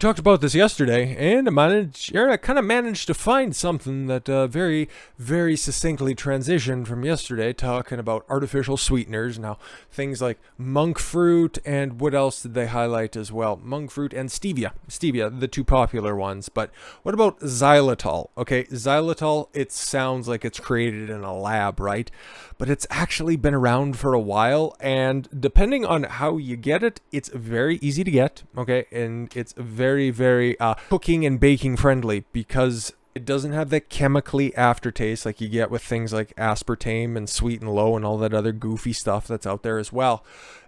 talked about this yesterday, and I kind of managed to find something that very, very succinctly transitioned from yesterday, talking about artificial sweeteners. Now, things like monk fruit, and what else did they highlight as well? Monk fruit and stevia. Stevia, the two popular ones. But what about xylitol? Okay, xylitol, it sounds like it's created in a lab, right? But it's actually been around for a while, and depending on how you get it, it's very easy to get, okay? And it's very, very cooking and baking friendly because it doesn't have that chemically aftertaste like you get with things like aspartame and sweet and low and all that other goofy stuff that's out there as well.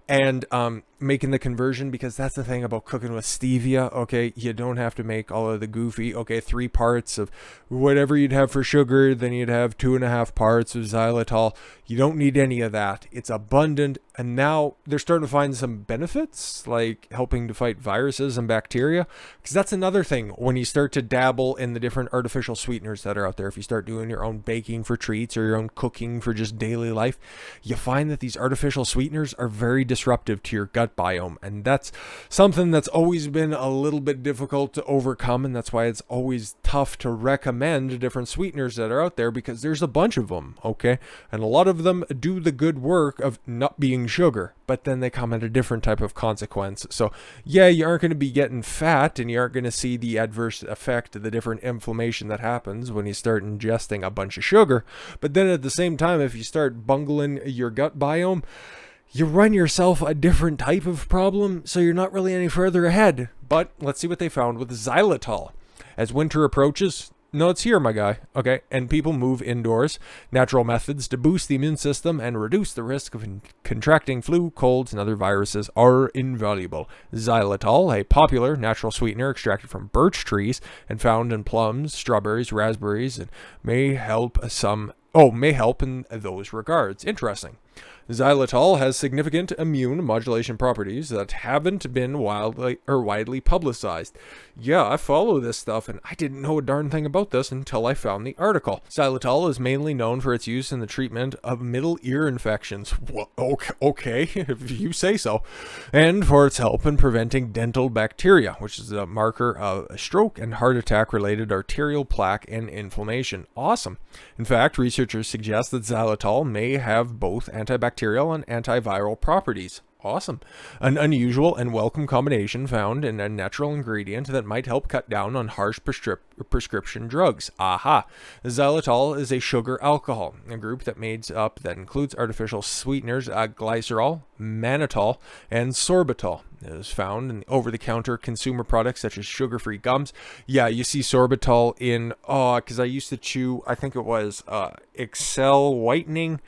And making the conversion, because that's the thing about cooking with stevia, okay, you don't have to make all of the goofy, okay, 3 parts of whatever you'd have for sugar, then you'd have 2.5 parts of xylitol. You don't need any of that. It's abundant, and now they're starting to find some benefits, like helping to fight viruses and bacteria, because that's another thing when you start to dabble in the different artificial sweeteners that are out there. If you start doing your own baking for treats or your own cooking for just daily life, you find that these artificial sweeteners are very disruptive to your gut biome, and that's something that's always been a little bit difficult to overcome, and that's why it's always tough to recommend different sweeteners that are out there, because there's a bunch of them, okay, and a lot of them do the good work of not being sugar, but then they come at a different type of consequence. So yeah, you aren't going to be getting fat, and you aren't going to see the adverse effect of the different inflammation that happens when you start ingesting a bunch of sugar, but then at the same time, if you start bungling your gut biome, you run yourself a different type of problem, so you're not really any further ahead. But let's see what they found with xylitol. As winter approaches, no, it's here, my guy, okay, and people move indoors, natural methods to boost the immune system and reduce the risk of contracting flu, colds, and other viruses are invaluable. Xylitol, a popular natural sweetener extracted from birch trees and found in plums, strawberries, raspberries, and may help in those regards. Interesting. Xylitol has significant immune modulation properties that haven't been widely publicized. Yeah, I follow this stuff, and I didn't know a darn thing about this until I found the article. Xylitol is mainly known for its use in the treatment of middle ear infections. Well, okay, if you say so. And for its help in preventing dental bacteria, which is a marker of stroke and heart attack-related arterial plaque and inflammation. Awesome. In fact, researchers suggest that xylitol may have both antibacterial and antiviral properties. Awesome. An unusual and welcome combination found in a natural ingredient that might help cut down on harsh prescription drugs. Aha. Xylitol is a sugar alcohol, a group that includes artificial sweeteners, glycerol, mannitol, and sorbitol. It is found in over-the-counter consumer products such as sugar-free gums. Yeah, you see sorbitol in, because I used to chew, I think it was Excel whitening,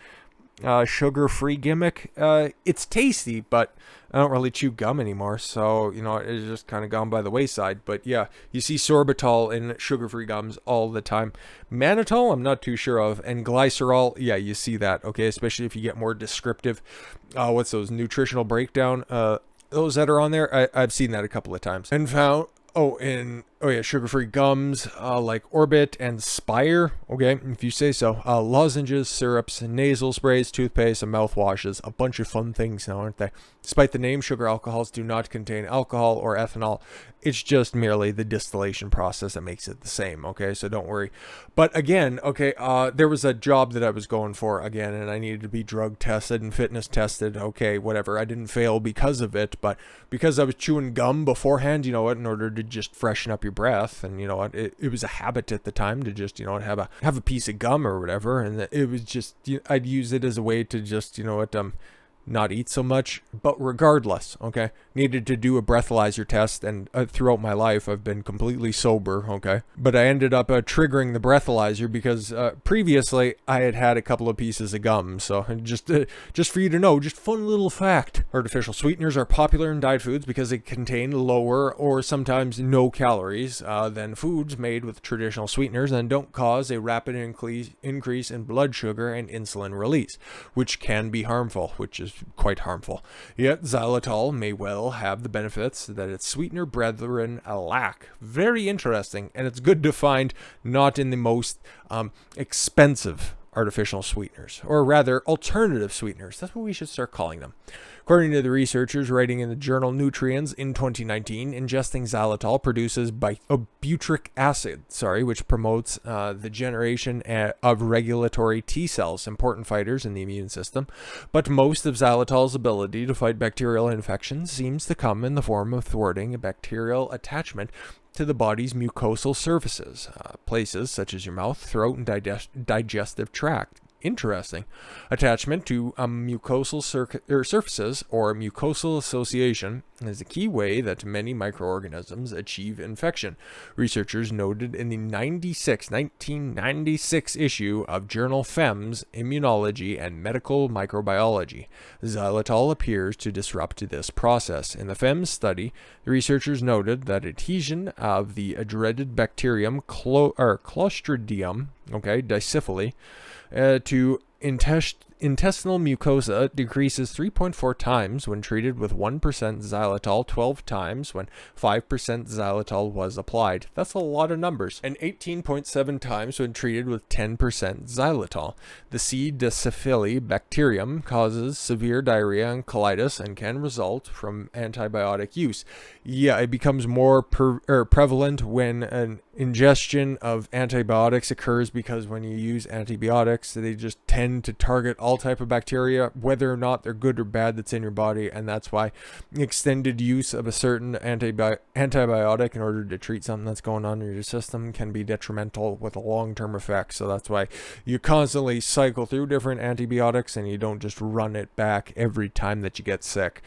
sugar-free gimmick. It's tasty, but I don't really chew gum anymore, so it's just kind of gone by the wayside. But yeah, you see sorbitol in sugar-free gums all the time. Mannitol, I'm not too sure of, and glycerol, yeah, you see that, okay, especially if you get more descriptive, what's those, nutritional breakdown, those that are on there, I've seen that a couple of times. And found, sugar-free gums like Orbit and Spire. Okay, if you say so. Lozenges, syrups, nasal sprays, toothpaste, and mouthwashes. A bunch of fun things now, aren't they? Despite the name, sugar alcohols do not contain alcohol or ethanol. It's just merely the distillation process that makes it the same, okay? So don't worry. But again, okay, there was a job that I was going for again, and I needed to be drug tested and fitness tested. Okay, whatever. I didn't fail because of it, but because I was chewing gum beforehand, in order to just freshen up your breath, and it was a habit at the time to just have a piece of gum or whatever, and it was just I'd use it as a way to just not eat so much. But regardless, okay, needed to do a breathalyzer test, and throughout my life I've been completely sober, okay, but I ended up triggering the breathalyzer because previously I had a couple of pieces of gum. So just for you to know, just fun little fact. Artificial sweeteners are popular in diet foods because they contain lower or sometimes no calories than foods made with traditional sweeteners, and don't cause a rapid increase in blood sugar and insulin release, which can be harmful, which is quite harmful. Yet xylitol may well have the benefits that its sweetener brethren lack. Very interesting, and it's good to find not in the most expensive artificial sweeteners, or rather alternative sweeteners. That's what we should start calling them. According to the researchers writing in the journal Nutrients in 2019, ingesting xylitol produces butyric acid, which promotes the generation of regulatory T cells, important fighters in the immune system. But most of xylitol's ability to fight bacterial infections seems to come in the form of thwarting a bacterial attachment to the body's mucosal surfaces, places such as your mouth, throat, and digestive tract. Interesting. Attachment to mucosal surfaces or mucosal association is the key way that many microorganisms achieve infection. Researchers noted in the 1996 issue of journal Femmes, Immunology and Medical Microbiology. Xylitol appears to disrupt this process. In the Femmes study, the researchers noted that adhesion of the dreaded bacterium Clostridium, dicephalus, to intestinal mucosa decreases 3.4 times when treated with 1% xylitol, 12 times when 5% xylitol was applied. That's a lot of numbers. And 18.7 times when treated with 10% xylitol. The C. dicephalus bacterium causes severe diarrhea and colitis and can result from antibiotic use. Yeah, it becomes more prevalent when an ingestion of antibiotics occurs, because when you use antibiotics, they just tend to target all type of bacteria, whether or not they're good or bad, that's in your body. And that's why extended use of a certain antibiotic in order to treat something that's going on in your system can be detrimental with a long-term effect. So that's why you constantly cycle through different antibiotics and you don't just run it back every time that you get sick.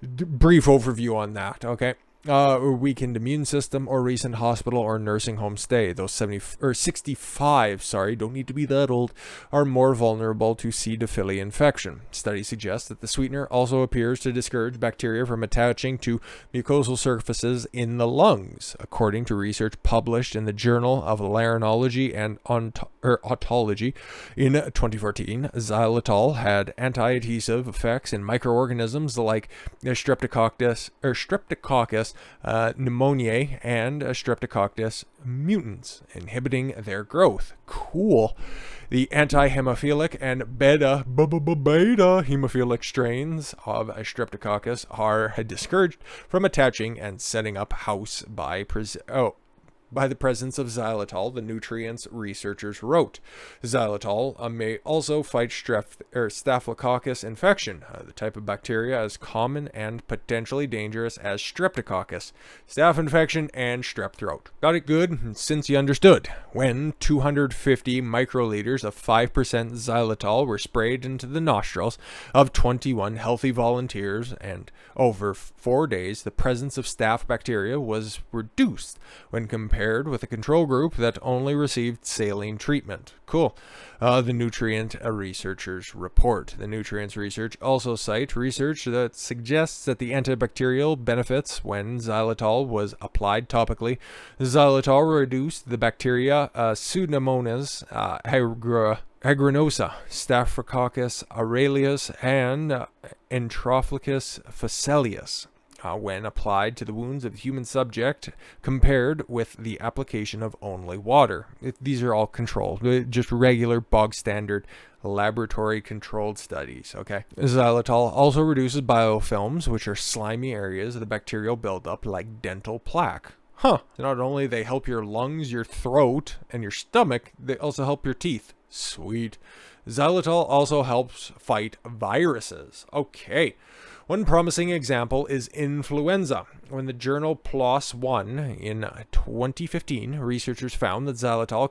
Brief overview on that, okay? Weakened immune system or recent hospital or nursing home stay. Those 65, don't need to be that old, are more vulnerable to C. diphtheria infection. Studies suggest that the sweetener also appears to discourage bacteria from attaching to mucosal surfaces in the lungs. According to research published in the Journal of Laryngology and Otology in 2014, xylitol had anti-adhesive effects in microorganisms like Streptococcus pneumoniae and Streptococcus mutans, inhibiting their growth. Cool. The anti-hemophilic and beta hemophilic strains of Streptococcus are discouraged from attaching and setting up house by the presence of xylitol, the Nutrients researchers wrote. Xylitol may also fight Staphylococcus infection, the type of bacteria as common and potentially dangerous as Streptococcus, staph infection, and strep throat. Got it good? Since you understood. When 250 microliters of 5% xylitol were sprayed into the nostrils of 21 healthy volunteers, and over 4 days, the presence of staph bacteria was reduced when compared with a control group that only received saline treatment. Cool. The Nutrient researchers report. The Nutrients research also cite research that suggests that the antibacterial benefits when xylitol was applied topically. Xylitol reduced the bacteria Pseudomonas aeruginosa, Staphylococcus aureus, and Enterophilus facialis. When applied to the wounds of the human subject, compared with the application of only water. These are all controlled, just regular bog standard laboratory controlled studies, okay? Xylitol also reduces biofilms, which are slimy areas of the bacterial buildup like dental plaque. Not only they help your lungs, your throat, and your stomach, they also help your teeth. Sweet. Xylitol also helps fight viruses. Okay. One promising example is influenza. When the journal PLOS One in 2015, researchers found that xylitol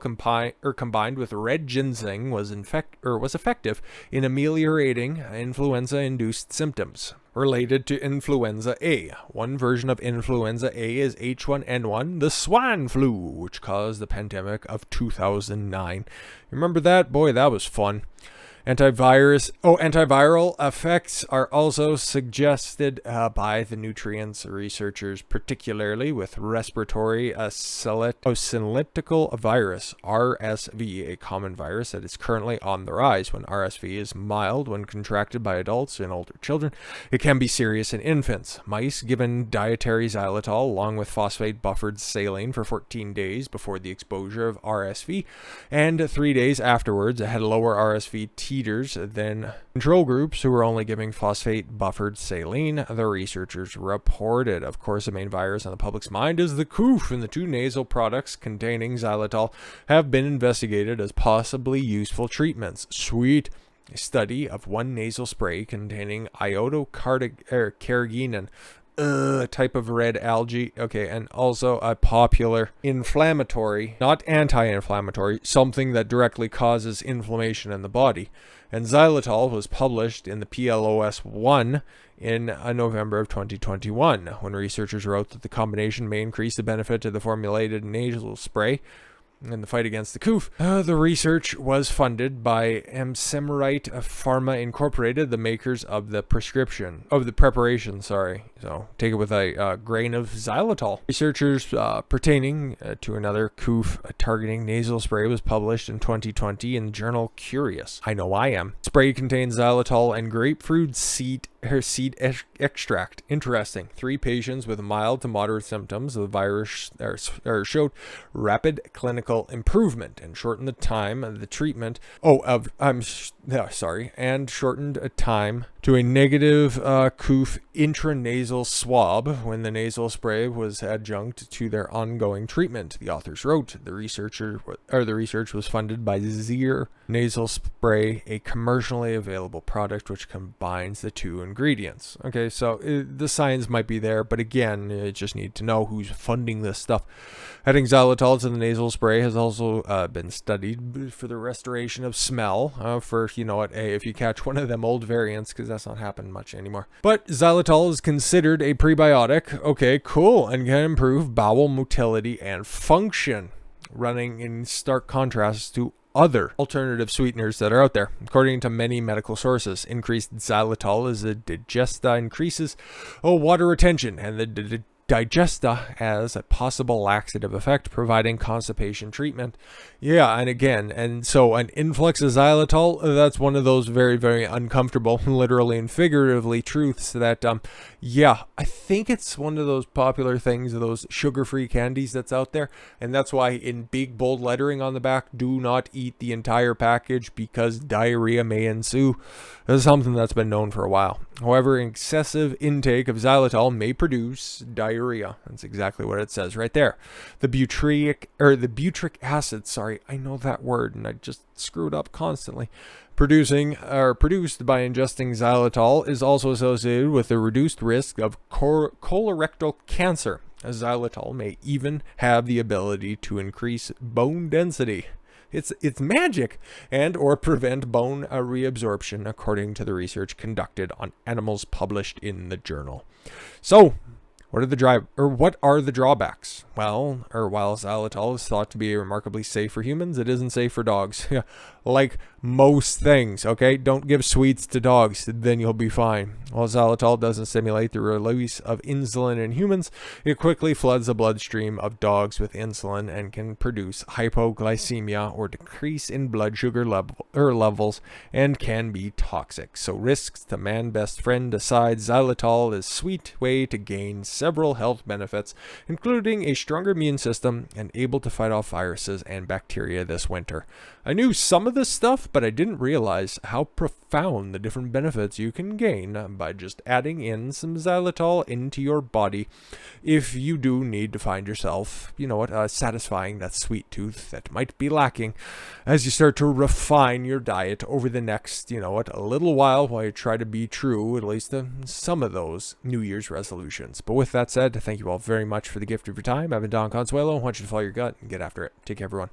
combined with red ginseng was effective in ameliorating influenza-induced symptoms related to influenza A. One version of influenza A is H1N1, the swine flu, which caused the pandemic of 2009. Remember that? Boy, that was fun. Antiviral effects are also suggested by the Nutrients researchers, particularly with respiratory syncytial virus, RSV, a common virus that is currently on the rise. When RSV is mild when contracted by adults and older children, it can be serious in infants. Mice given dietary xylitol along with phosphate buffered saline for 14 days before the exposure of RSV and 3 days afterwards had lower RSV titers than control groups who were only giving phosphate buffered saline, the researchers reported. Of course, the main virus on the public's mind is the coof, and the 2 nasal products containing xylitol have been investigated as possibly useful treatments. Sweet. A study of 1 nasal spray containing iodocarrageenan, type of red algae, and also a popular inflammatory, not anti-inflammatory, something that directly causes inflammation in the body. And xylitol was published in the PLOS 1 in November of 2021, when researchers wrote that the combination may increase the benefit of the formulated nasal spray in the fight against the coof. The research was funded by Emsemerite Pharma Incorporated, the makers of the preparation. So take it with a grain of xylitol. Researchers pertaining to another coof targeting nasal spray was published in 2020 in the journal Curious. I know I am. Spray contains xylitol and grapefruit seed extract. Interesting. 3 patients with mild to moderate symptoms of the virus showed rapid clinical improvement and shortened the time of the treatment. And shortened a time to a negative coof intranasal swab when the nasal spray was adjunct to their ongoing treatment. The authors wrote the research was funded by Xir Nasal Spray, a commercially available product which combines the 2 ingredients. Okay, so the science might be there, but again, you just need to know who's funding this stuff. Adding xylitol to the nasal spray has also been studied for the restoration of smell, if you catch one of them old variants, because that's not happening much anymore. But xylitol is considered a prebiotic, okay, cool, and can improve bowel motility and function, running in stark contrast to other alternative sweeteners that are out there. According to many medical sources, increased xylitol as a digesta increases water retention, and the digesta has a possible laxative effect, providing constipation treatment. So an influx of xylitol, that's one of those very, very uncomfortable, literally and figuratively, truths that, I think it's one of those popular things, of those sugar-free candies that's out there, and that's why in big, bold lettering on the back, do not eat the entire package because diarrhea may ensue. This is something that's been known for a while. However, excessive intake of xylitol may produce diarrhea. That's exactly what it says right there. The butyric acid, I know that word and I just screw it up constantly. Produced by ingesting xylitol is also associated with a reduced risk of colorectal cancer. Xylitol may even have the ability to increase bone density. It's magic, and or prevent bone reabsorption, according to the research conducted on animals published in the journal. So, what are the drawbacks? Well, while xylitol is thought to be remarkably safe for humans, it isn't safe for dogs. Like most things, okay? Don't give sweets to dogs, then you'll be fine. While xylitol doesn't stimulate the release of insulin in humans, it quickly floods the bloodstream of dogs with insulin and can produce hypoglycemia or decrease in blood sugar levels and can be toxic. So risks to man best friend aside, xylitol is a sweet way to gain several health benefits, including a stronger immune system and able to fight off viruses and bacteria this winter. I knew some of this stuff, but I didn't realize how profound the different benefits you can gain by just adding in some xylitol into your body if you do need to find yourself, satisfying that sweet tooth that might be lacking as you start to refine your diet over the next, a little while you try to be true, at least to some of those New Year's resolutions. But with that said, thank you all very much for the gift of your time. I've been Don Consuelo. I want you to follow your gut and get after it. Take care, everyone.